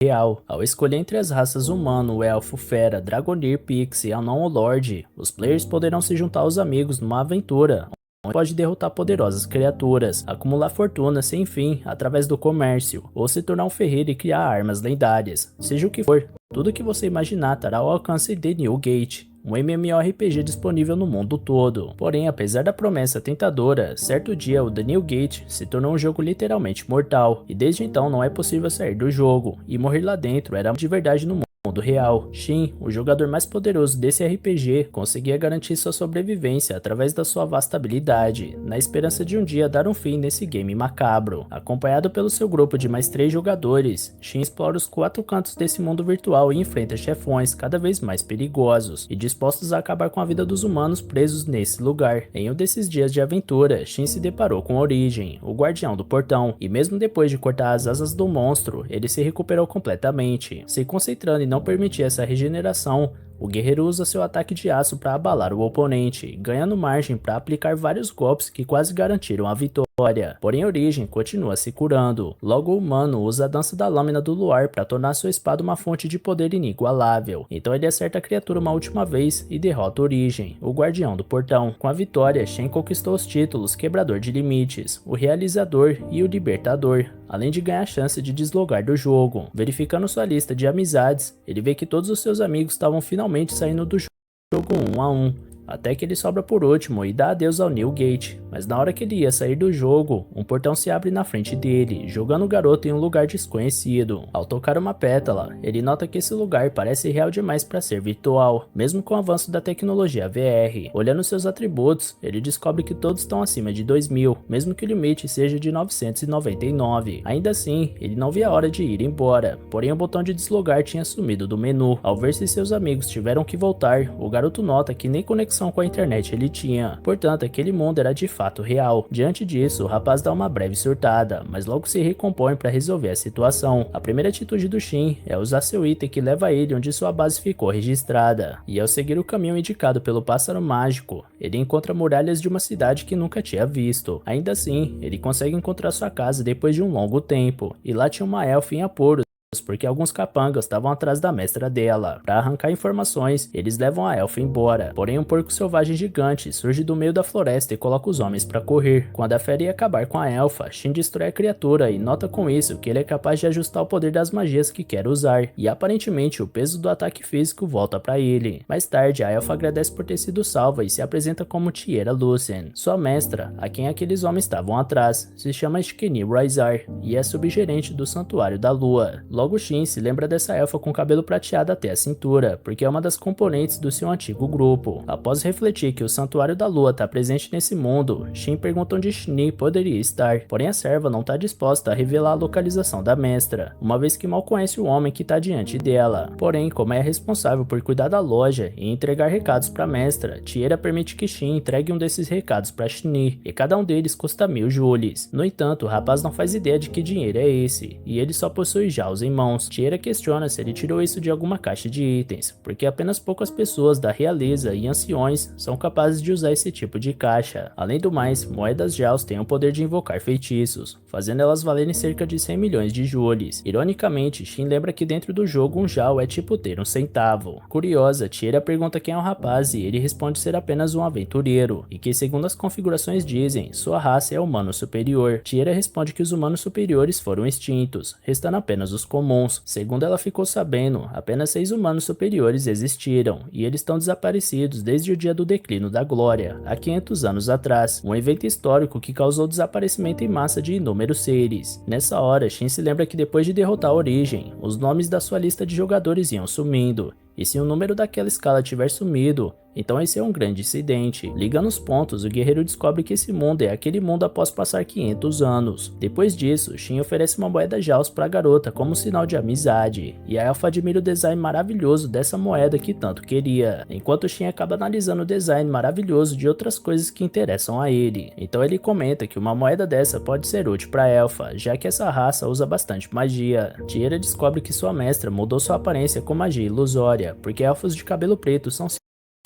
real. Ao escolher entre as raças humano, elfo, fera, dragonir, pixie, anão ou lorde, os players poderão se juntar aos amigos numa aventura onde pode derrotar poderosas criaturas, acumular fortuna sem fim através do comércio, ou se tornar um ferreiro e criar armas lendárias. Seja o que for, tudo que você imaginar estará ao alcance de New Gate, um MMORPG disponível no mundo todo. Porém, apesar da promessa tentadora, certo dia o The New Gate se tornou um jogo literalmente mortal, e desde então não é possível sair do jogo, e morrer lá dentro era de verdade no mundo real. Shin, o jogador mais poderoso desse RPG, conseguia garantir sua sobrevivência através da sua vasta habilidade, na esperança de um dia dar um fim nesse game macabro. Acompanhado pelo seu grupo de mais 3 jogadores, Shin explora os 4 cantos desse mundo virtual e enfrenta chefões cada vez mais perigosos e dispostos a acabar com a vida dos humanos presos nesse lugar. Em um desses dias de aventura, Shin se deparou com Origem, o guardião do portão, e mesmo depois de cortar as asas do monstro, ele se recuperou completamente, se concentrando em não permitir essa regeneração. O guerreiro usa seu ataque de aço para abalar o oponente, ganhando margem para aplicar vários golpes que quase garantiram a vitória. Porém, Origem continua se curando. Logo, o humano usa a dança da lâmina do luar para tornar sua espada uma fonte de poder inigualável. Então ele acerta a criatura uma última vez e derrota Origem, o guardião do portão. Com a vitória, Shen conquistou os títulos Quebrador de Limites, o Realizador e o Libertador, além de ganhar a chance de deslogar do jogo. Verificando sua lista de amizades, ele vê que todos os seus amigos estavam finalmente saindo do jogo 1 a 1, até que ele sobra por último e dá adeus ao New Gate. Mas na hora que ele ia sair do jogo, um portão se abre na frente dele, jogando o garoto em um lugar desconhecido. Ao tocar uma pétala, ele nota que esse lugar parece real demais para ser virtual, mesmo com o avanço da tecnologia VR. Olhando seus atributos, ele descobre que todos estão acima de 2000, mesmo que o limite seja de 999. Ainda assim, ele não via a hora de ir embora, porém o botão de deslogar tinha sumido do menu. Ao ver se seus amigos tiveram que voltar, o garoto nota que nem conexão com a internet ele tinha, portanto aquele mundo era de fato real. Diante disso, o rapaz dá uma breve surtada, mas logo se recompõe para resolver a situação. A primeira atitude do Shin é usar seu item que leva ele onde sua base ficou registrada, e ao seguir o caminho indicado pelo pássaro mágico, ele encontra muralhas de uma cidade que nunca tinha visto. Ainda assim, ele consegue encontrar sua casa depois de um longo tempo, e lá tinha uma elfa em apuros, porque alguns capangas estavam atrás da mestra dela. Para arrancar informações, eles levam a elfa embora, porém um porco selvagem gigante surge do meio da floresta e coloca os homens para correr. Quando a fera ia acabar com a elfa, Shin destrói a criatura e nota com isso que ele é capaz de ajustar o poder das magias que quer usar, e aparentemente o peso do ataque físico volta para ele. Mais tarde, a elfa agradece por ter sido salva e se apresenta como Tierra Lucien. Sua mestra, a quem aqueles homens estavam atrás, se chama Shkeni Raizar e é subgerente do Santuário da Lua. Logo, Shin se lembra dessa elfa com cabelo prateado até a cintura, porque é uma das componentes do seu antigo grupo. Após refletir que o Santuário da Lua está presente nesse mundo, Shin pergunta onde Shni poderia estar, porém a serva não está disposta a revelar a localização da mestra, uma vez que mal conhece o homem que está diante dela. Porém, como é responsável por cuidar da loja e entregar recados para a mestra, Tierra permite que Shin entregue um desses recados para Shni, e cada um deles custa 1000 jules. No entanto, o rapaz não faz ideia de que dinheiro é esse, e ele só possui jaws em mãos. Tierra questiona se ele tirou isso de alguma caixa de itens, porque apenas poucas pessoas da realeza e anciões são capazes de usar esse tipo de caixa. Além do mais, moedas jaws têm o poder de invocar feitiços, fazendo elas valerem cerca de 100 milhões de jules. Ironicamente, Shin lembra que dentro do jogo um jaw é tipo ter um centavo. Curiosa, Tierra pergunta quem é o rapaz e ele responde ser apenas um aventureiro, e que segundo as configurações dizem, sua raça é humano superior. Tierra responde que os humanos superiores foram extintos, restando apenas os comuns. Segundo ela ficou sabendo, apenas 6 humanos superiores existiram, e eles estão desaparecidos desde o dia do declínio da glória, há 500 anos atrás, um evento histórico que causou o desaparecimento em massa de inúmeros seres. Nessa hora, Shin se lembra que depois de derrotar a Origem, os nomes da sua lista de jogadores iam sumindo, e se o número daquela escala tiver sumido, então esse é um grande incidente. Ligando os pontos, o guerreiro descobre que esse mundo é aquele mundo após passar 500 anos. Depois disso, Shin oferece uma moeda jaws para a garota como sinal de amizade, e a elfa admira o design maravilhoso dessa moeda que tanto queria, enquanto Shin acaba analisando o design maravilhoso de outras coisas que interessam a ele. Então ele comenta que uma moeda dessa pode ser útil para a elfa, já que essa raça usa bastante magia. Tierra descobre que sua mestra mudou sua aparência com magia ilusória, porque elfos de cabelo preto são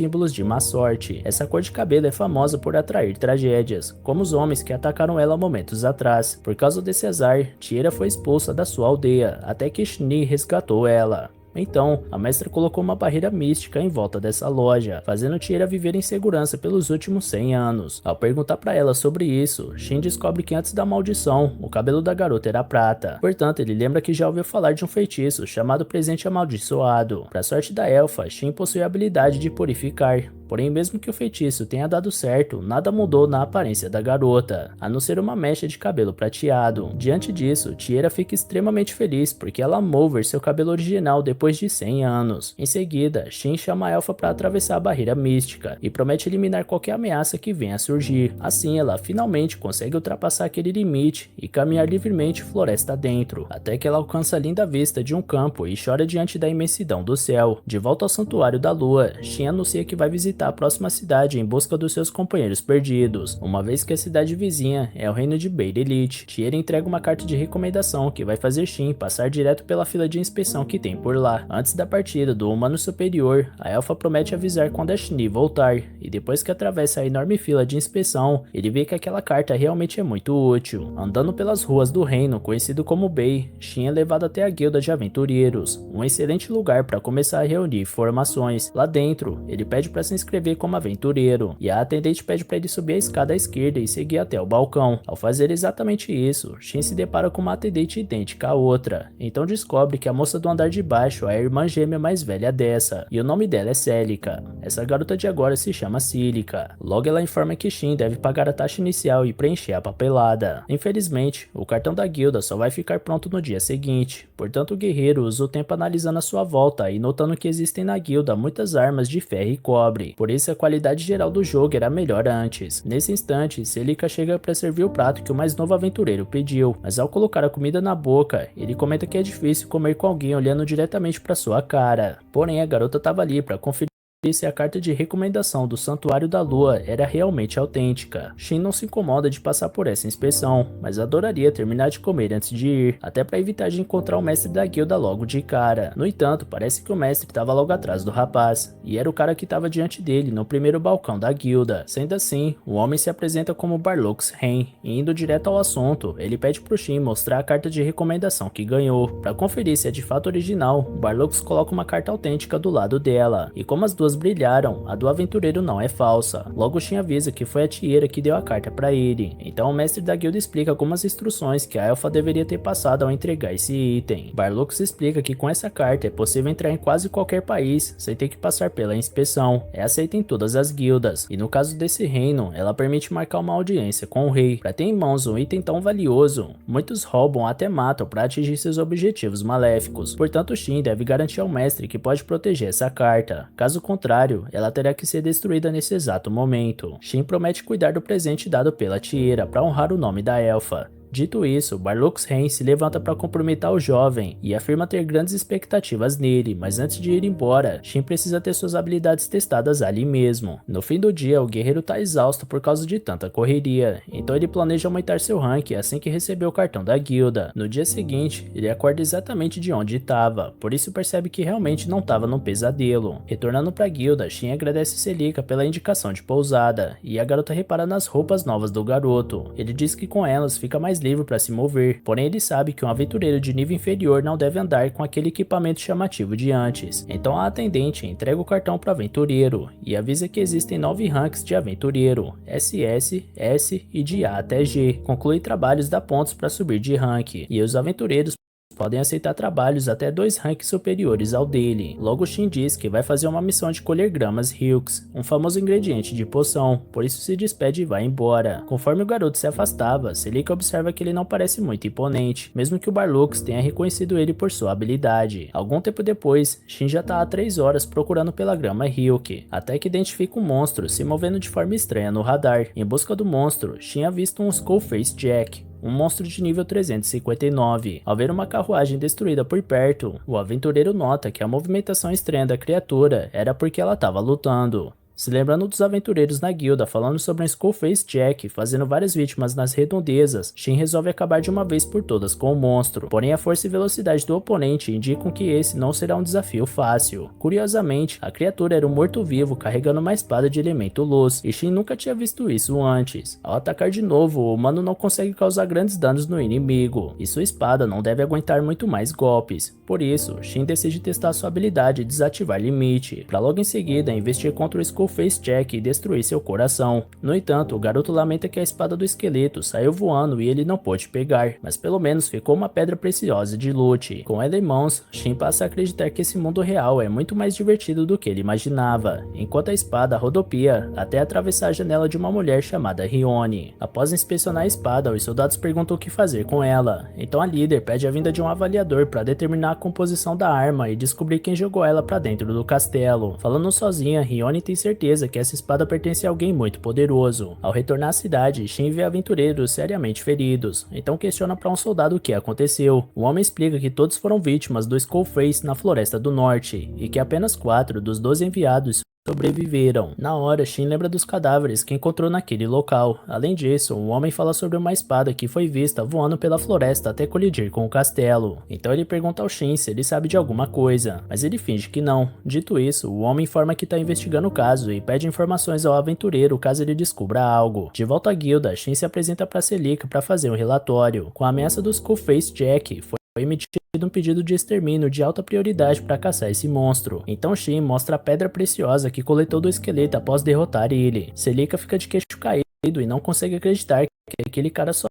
símbolos de má sorte. Essa cor de cabelo é famosa por atrair tragédias, como os homens que atacaram ela momentos atrás. Por causa desse azar, Tiera foi expulsa da sua aldeia, até que Shinji resgatou ela. Então, a mestra colocou uma barreira mística em volta dessa loja, fazendo Tiera viver em segurança pelos últimos 100 anos. Ao perguntar para ela sobre isso, Shin descobre que antes da maldição, o cabelo da garota era prata. Portanto, ele lembra que já ouviu falar de um feitiço chamado Presente Amaldiçoado. Para sorte da elfa, Shin possui a habilidade de purificar. Porém, mesmo que o feitiço tenha dado certo, nada mudou na aparência da garota, a não ser uma mecha de cabelo prateado. Diante disso, Tiera fica extremamente feliz porque ela amou ver seu cabelo original depois de 100 anos. Em seguida, Shin chama a elfa para atravessar a barreira mística e promete eliminar qualquer ameaça que venha a surgir. Assim, ela finalmente consegue ultrapassar aquele limite e caminhar livremente floresta dentro, até que ela alcança a linda vista de um campo e chora diante da imensidão do céu. De volta ao Santuário da Lua, Shin anuncia que vai visitar a próxima cidade em busca dos seus companheiros perdidos, uma vez que a cidade vizinha é o reino de Beirelite. Tiera entrega uma carta de recomendação que vai fazer Shin passar direto pela fila de inspeção que tem por lá. Antes da partida do humano superior, a elfa promete avisar quando a Shin voltar, e depois que atravessa a enorme fila de inspeção, ele vê que aquela carta realmente é muito útil. Andando pelas ruas do reino conhecido como Bei, Shin é levado até a guilda de aventureiros, um excelente lugar para começar a reunir informações. Lá dentro, ele pede para se inscrever como aventureiro, e a atendente pede para ele subir a escada à esquerda e seguir até o balcão. Ao fazer exatamente isso, Shin se depara com uma atendente idêntica à outra, então descobre que a moça do andar de baixo é a irmã gêmea mais velha dessa, e o nome dela é Celica. Essa garota de agora se chama Cílica. Logo ela informa que Shin deve pagar a taxa inicial e preencher a papelada. Infelizmente, o cartão da guilda só vai ficar pronto no dia seguinte, portanto o guerreiro usa o tempo analisando a sua volta e notando que existem na guilda muitas armas de ferro e cobre. Por isso a qualidade geral do jogo era melhor antes. Nesse instante, Celica chega para servir o prato que o mais novo aventureiro pediu, mas ao colocar a comida na boca, ele comenta que é difícil comer com alguém olhando diretamente para sua cara. Porém, a garota estava ali para conferir se a carta de recomendação do Santuário da Lua era realmente autêntica. Shin não se incomoda de passar por essa inspeção, mas adoraria terminar de comer antes de ir, até para evitar de encontrar o mestre da guilda logo de cara. No entanto, parece que o mestre estava logo atrás do rapaz, e era o cara que estava diante dele no primeiro balcão da guilda. Sendo assim, o homem se apresenta como Barlux Ren, e indo direto ao assunto, ele pede pro Shin mostrar a carta de recomendação que ganhou. Para conferir se é de fato original, Barlux coloca uma carta autêntica do lado dela, e como as duas brilharam, a do aventureiro não é falsa. Logo Shin avisa que foi a Tiera que deu a carta para ele. Então o mestre da guilda explica algumas instruções que a elfa deveria ter passado ao entregar esse item. Barlux explica que com essa carta é possível entrar em quase qualquer país sem ter que passar pela inspeção. É aceita em todas as guildas, e no caso desse reino, ela permite marcar uma audiência com o rei. Para ter em mãos um item tão valioso, muitos roubam até matam para atingir seus objetivos maléficos. Portanto, Shin deve garantir ao mestre que pode proteger essa carta. Caso contrário, ela terá que ser destruída nesse exato momento. Shin promete cuidar do presente dado pela Tiera para honrar o nome da elfa. Dito isso, Barlux Ren se levanta para cumprimentar o jovem e afirma ter grandes expectativas nele, mas antes de ir embora, Shin precisa ter suas habilidades testadas ali mesmo. No fim do dia, o guerreiro está exausto por causa de tanta correria, então ele planeja aumentar seu rank assim que receber o cartão da guilda. No dia seguinte, ele acorda exatamente de onde estava, por isso percebe que realmente não estava num pesadelo. Retornando para a guilda, Shin agradece Celica pela indicação de pousada, e a garota repara nas roupas novas do garoto. Ele diz que com elas fica mais livre para se mover, porém ele sabe que um aventureiro de nível inferior não deve andar com aquele equipamento chamativo de antes. Então a atendente entrega o cartão para o aventureiro e avisa que existem 9 ranks de aventureiro, SS, S e de A até G. Conclui trabalhos dá pontos para subir de rank, e os aventureiros podem aceitar trabalhos até 2 ranks superiores ao dele. Logo Shin diz que vai fazer uma missão de colher gramas Hilks, um famoso ingrediente de poção, por isso se despede e vai embora. Conforme o garoto se afastava, Celica observa que ele não parece muito imponente, mesmo que o Barlux tenha reconhecido ele por sua habilidade. Algum tempo depois, Shin já está há 3 horas procurando pela grama Hilk, até que identifica um monstro se movendo de forma estranha no radar. Em busca do monstro, Shin avista um Skullface Jack, um monstro de nível 359. Ao ver uma carruagem destruída por perto, o aventureiro nota que a movimentação estranha da criatura era porque ela estava lutando. Se lembrando dos aventureiros na guilda falando sobre um Skullface Jack fazendo várias vítimas nas redondezas, Shin resolve acabar de uma vez por todas com o monstro, porém a força e velocidade do oponente indicam que esse não será um desafio fácil. Curiosamente, a criatura era um morto-vivo carregando uma espada de elemento luz, e Shin nunca tinha visto isso antes. Ao atacar de novo, o humano não consegue causar grandes danos no inimigo, e sua espada não deve aguentar muito mais golpes. Por isso, Shin decide testar sua habilidade e desativar limite, para logo em seguida investir contra o Skullface Jack e destruir seu coração. No entanto, o garoto lamenta que a espada do esqueleto saiu voando e ele não pôde pegar, mas pelo menos ficou uma pedra preciosa de loot. Com ela em mãos, Shin passa a acreditar que esse mundo real é muito mais divertido do que ele imaginava, enquanto a espada rodopia até atravessar a janela de uma mulher chamada Rione. Após inspecionar a espada, os soldados perguntam o que fazer com ela, então a líder pede a vinda de um avaliador para determinar a composição da arma e descobrir quem jogou ela para dentro do castelo. Falando sozinha, Rione tem certeza que essa espada pertence a alguém muito poderoso. Ao retornar à cidade, Shin vê aventureiros seriamente feridos, então questiona para um soldado o que aconteceu. O homem explica que todos foram vítimas do Skullface na Floresta do Norte, e que apenas 4 dos 12 enviados sobreviveram. Na hora, Shin lembra dos cadáveres que encontrou naquele local. Além disso, um homem fala sobre uma espada que foi vista voando pela floresta até colidir com o castelo. Então ele pergunta ao Shin se ele sabe de alguma coisa, mas ele finge que não. Dito isso, o homem informa que está investigando o caso e pede informações ao aventureiro caso ele descubra algo. De volta à guilda, Shin se apresenta para Celica para fazer um relatório. Com a ameaça do Skullface Jack, foi emitido um pedido de extermínio de alta prioridade para caçar esse monstro. Então Shin mostra a pedra preciosa que coletou do esqueleto após derrotar ele. Celica fica de queixo caído e não consegue acreditar que aquele cara só